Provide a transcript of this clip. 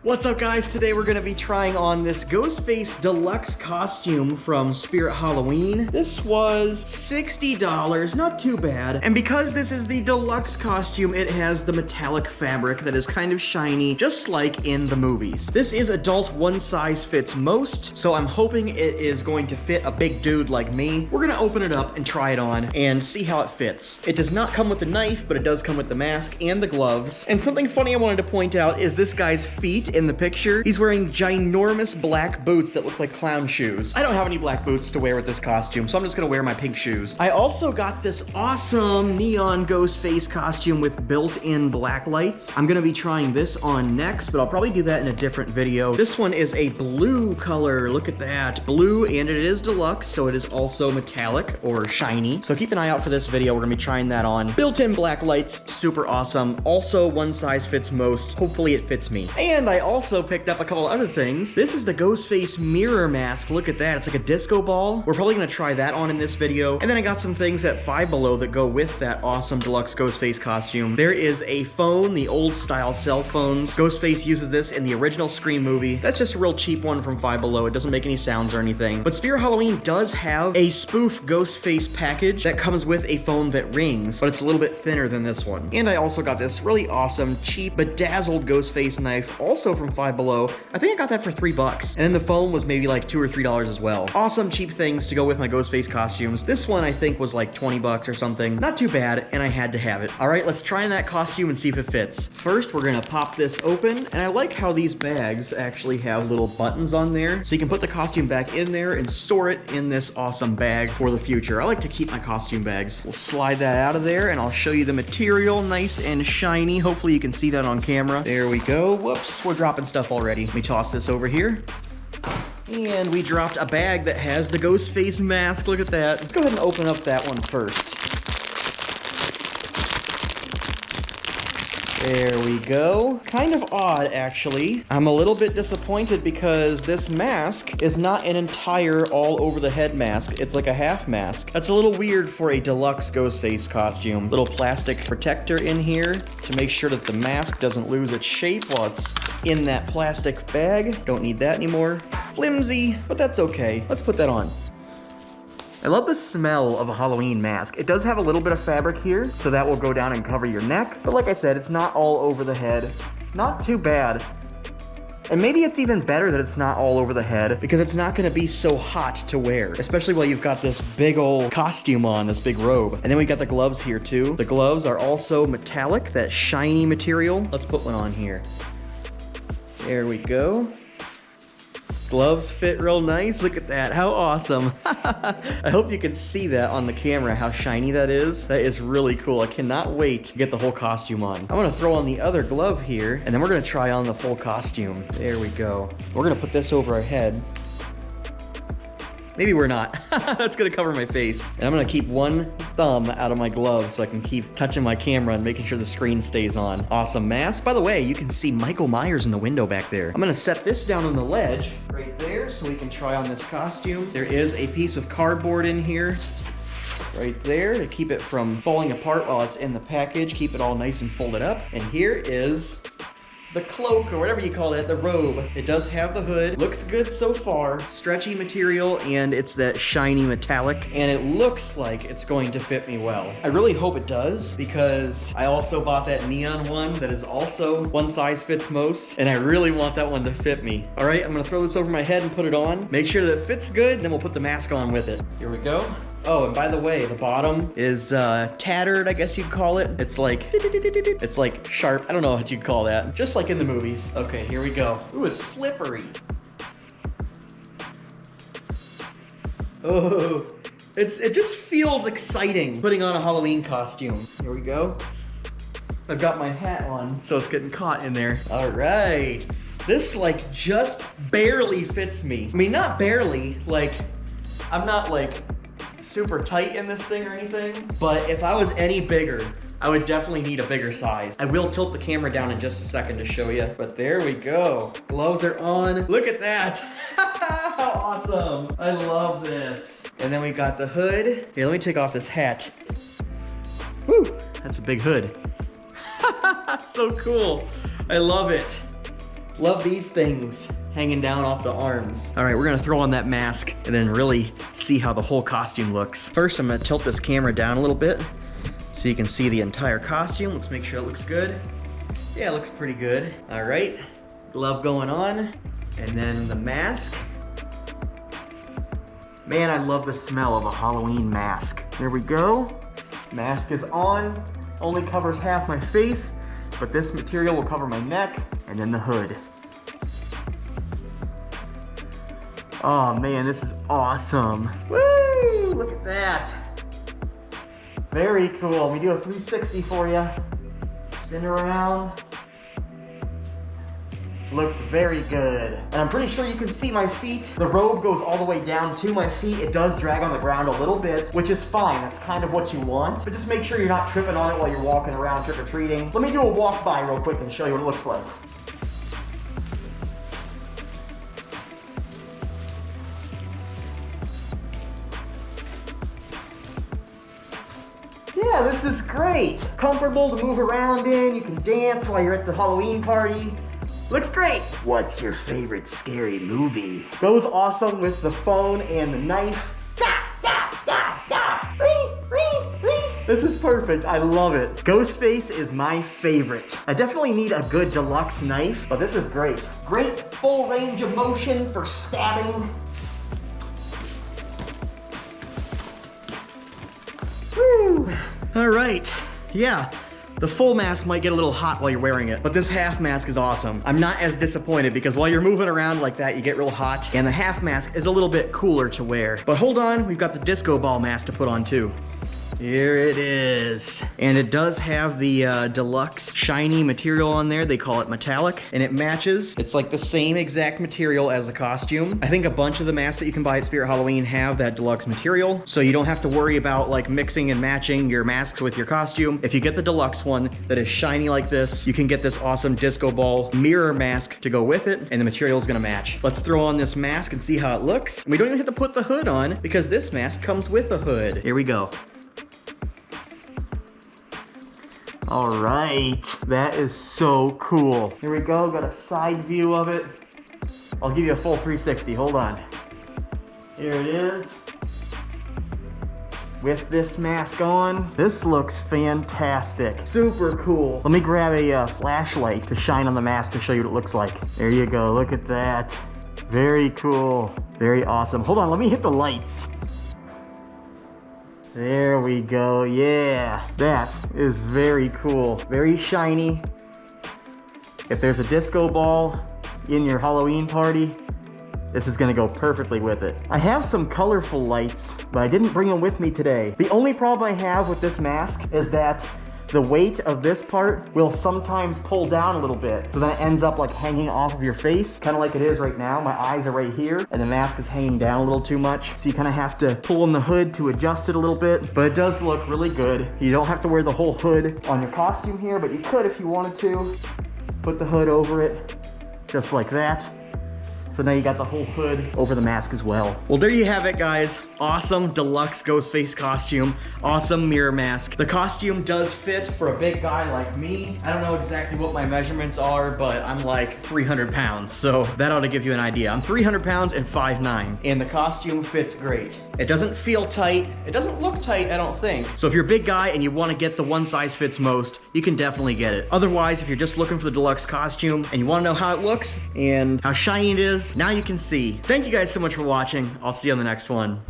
What's up, guys? Today we're going to be trying on this Ghost Face deluxe costume from Spirit Halloween. This was $60, not too bad. And because this is the deluxe costume, it has the metallic fabric that is kind of shiny, just like in the movies. This is adult, one size fits most, so I'm hoping it is going to fit a big dude like me. We're going to open it up and try it on and see how it fits. It does not come with a knife, but it does come with the mask and the gloves. And something funny I wanted to point out is this guy's feet in the picture. He's wearing ginormous black boots that look like clown shoes. I don't have any black boots to wear with this costume, so I'm just gonna wear my pink shoes. I also got this awesome neon ghost face costume with built-in black lights. I'm gonna be trying this on next, but I'll probably do that in a different video. This one is a blue color. Look at that. Blue, and it is deluxe, so it is also metallic or shiny. So keep an eye out for this video. We're gonna be trying that on. Built-in black lights, super awesome. Also, one size fits most. Hopefully it fits me. And I also picked up a couple other things. This is the Ghost Face mirror mask. Look at that. It's like a disco ball. We're probably gonna try that on in this video. And then I got some things at Five Below that go with that awesome deluxe Ghost Face costume. There is a phone, the old style cell phones. Ghost Face uses this in the original Scream movie. That's just a real cheap one from Five Below. It doesn't make any sounds or anything. But Spirit Halloween does have a spoof Ghost Face package that comes with a phone that rings, but it's a little bit thinner than this one. And I also got this really awesome, cheap, bedazzled Ghost Face knife, also from Five Below. I think I got that for $3. And then the phone was maybe like $2 or $3 as well. Awesome cheap things to go with my Ghost Face costumes. This one I think was like $20 or something. Not too bad, and I had to have it. All right, let's try on that costume and see if it fits. First, we're gonna pop this open, and I like how these bags actually have little buttons on there, so you can put the costume back in there and store it in this awesome bag for the future. I like to keep my costume bags. We'll slide that out of there, and I'll show you the material, nice and shiny. Hopefully you can see that on camera. There we go. Whoops, we're dropping stuff already. Let me toss this over here. And we dropped a bag that has the Ghost Face mask. Look at that. Let's go ahead and open up that one first. There we go. Kind of odd, actually. I'm a little bit disappointed because this mask is not an entire all over the head mask. It's like a half mask. That's a little weird for a deluxe Ghost Face costume. Little plastic protector in here to make sure that the mask doesn't lose its shape while it's in that plastic bag. Don't need that anymore. Flimsy, but that's okay. Let's put that on. I love the smell of a Halloween mask. It does have a little bit of fabric here, so that will go down and cover your neck. But like I said, it's not all over the head. Not too bad. And maybe it's even better that it's not all over the head because it's not gonna be so hot to wear, especially while you've got this big old costume on, this big robe. And then we got the gloves here too. The gloves are also metallic, that shiny material. Let's put one on here. There we go. Gloves fit real nice. Look at that. How awesome. I hope you can see that on the camera, how shiny that is. That is really cool. I cannot wait to get the whole costume on. I'm gonna throw on the other glove here, and then we're gonna try on the full costume. There we go. We're gonna put this over our head. Maybe we're not. That's gonna cover my face. And I'm gonna keep one thumb out of my glove so I can keep touching my camera and making sure the screen stays on. Awesome mask. By the way, you can see Michael Myers in the window back there. I'm gonna set this down on the ledge right there so we can try on this costume. There is a piece of cardboard in here right there to keep it from falling apart while it's in the package. Keep it all nice and folded up. And here is the cloak, or whatever you call it, the robe. It does have the hood. Looks good so far. Stretchy material, and it's that shiny metallic, and it looks like it's going to fit me well. I really hope it does, because I also bought that neon one that is also one size fits most, and I really want that one to fit me. All right, I'm gonna throw this over my head and put it on. Make sure that it fits good, and then we'll put the mask on with it. Here we go. Oh, and by the way, the bottom is tattered, I guess you'd call it. It's like sharp. I don't know what you'd call that. Just like in the movies. Okay, here we go. Ooh, it's slippery. Oh, it just feels exciting putting on a Halloween costume. Here we go. I've got my hat on, so it's getting caught in there. All right. This like just barely fits me. I mean, not barely, like I'm not like super tight in this thing or anything, but if I was any bigger, I would definitely need a bigger size. I will tilt the camera down in just a second to show you, but there we go. Gloves are on. Look at that. How awesome. I love this. And then we got the hood. Here, let me take off this hat. Woo, that's a big hood. So cool. I love it. Love these things hanging down off the arms. All right, we're gonna throw on that mask and then really see how the whole costume looks. First, I'm gonna tilt this camera down a little bit so you can see the entire costume. Let's make sure it looks good. Yeah, it looks pretty good. All right, glove going on. And then the mask. Man, I love the smell of a Halloween mask. There we go. Mask is on. Only covers half my face, but this material will cover my neck and then the hood. Oh man, this is awesome. Woo! Look at that. Very cool. Let me do a 360 for you. Spin around. Looks very good. And I'm pretty sure you can see my feet. The robe goes all the way down to my feet. It does drag on the ground a little bit, which is fine. That's kind of what you want. But just make sure you're not tripping on it while you're walking around trick-or-treating. Let me do a walk by real quick and show you what it looks like. Yeah, this is great. Comfortable to move around in. You can dance while you're at the Halloween party. Looks great. What's your favorite scary movie? Goes awesome with the phone and the knife. This is perfect. I love it. Ghost Face is my favorite. I definitely need a good deluxe knife, but this is great. Great full range of motion for stabbing. Woo! All right. Yeah. The full mask might get a little hot while you're wearing it, but this half mask is awesome. I'm not as disappointed because while you're moving around like that, you get real hot, and the half mask is a little bit cooler to wear. But hold on, we've got the disco ball mask to put on too. Here it is. And it does have the deluxe shiny material on there. They call it metallic, and it matches. It's like the same exact material as the costume. I think a bunch of the masks that you can buy at Spirit Halloween have that deluxe material, so you don't have to worry about like mixing and matching your masks with your costume. If you get the deluxe one that is shiny like this, you can get this awesome disco ball mirror mask to go with it, and the material is gonna match. Let's throw on this mask and see how it looks. We don't even have to put the hood on because this mask comes with a hood. Here we go. All right, that is so cool. Here we go, got a side view of it. I'll give you a full 360, hold on. Here it is. With this mask on, this looks fantastic. Super cool. Let me grab a flashlight to shine on the mask to show you what it looks like. There you go, look at that. Very cool, very awesome. Hold on, let me hit the lights. There we go, yeah. That is very cool. Very shiny. If there's a disco ball in your Halloween party, this is gonna go perfectly with it. I have some colorful lights, but I didn't bring them with me today. The only problem I have with this mask is that the weight of this part will sometimes pull down a little bit. So then it ends up like hanging off of your face, kind of like it is right now. My eyes are right here and the mask is hanging down a little too much. So you kind of have to pull in the hood to adjust it a little bit, but it does look really good. You don't have to wear the whole hood on your costume here, but you could if you wanted to. Put the hood over it, just like that. So now you got the whole hood over the mask as well. Well, there you have it, guys. Awesome deluxe ghost face costume. Awesome mirror mask. The costume does fit for a big guy like me. I don't know exactly what my measurements are, but I'm like 300 pounds. So that ought to give you an idea. I'm 300 pounds and 5'9", and the costume fits great. It doesn't feel tight. It doesn't look tight, I don't think. So if you're a big guy and you want to get the one size fits most, you can definitely get it. Otherwise, if you're just looking for the deluxe costume and you want to know how it looks and how shiny it is, now you can see. Thank you guys so much for watching. I'll see you on the next one.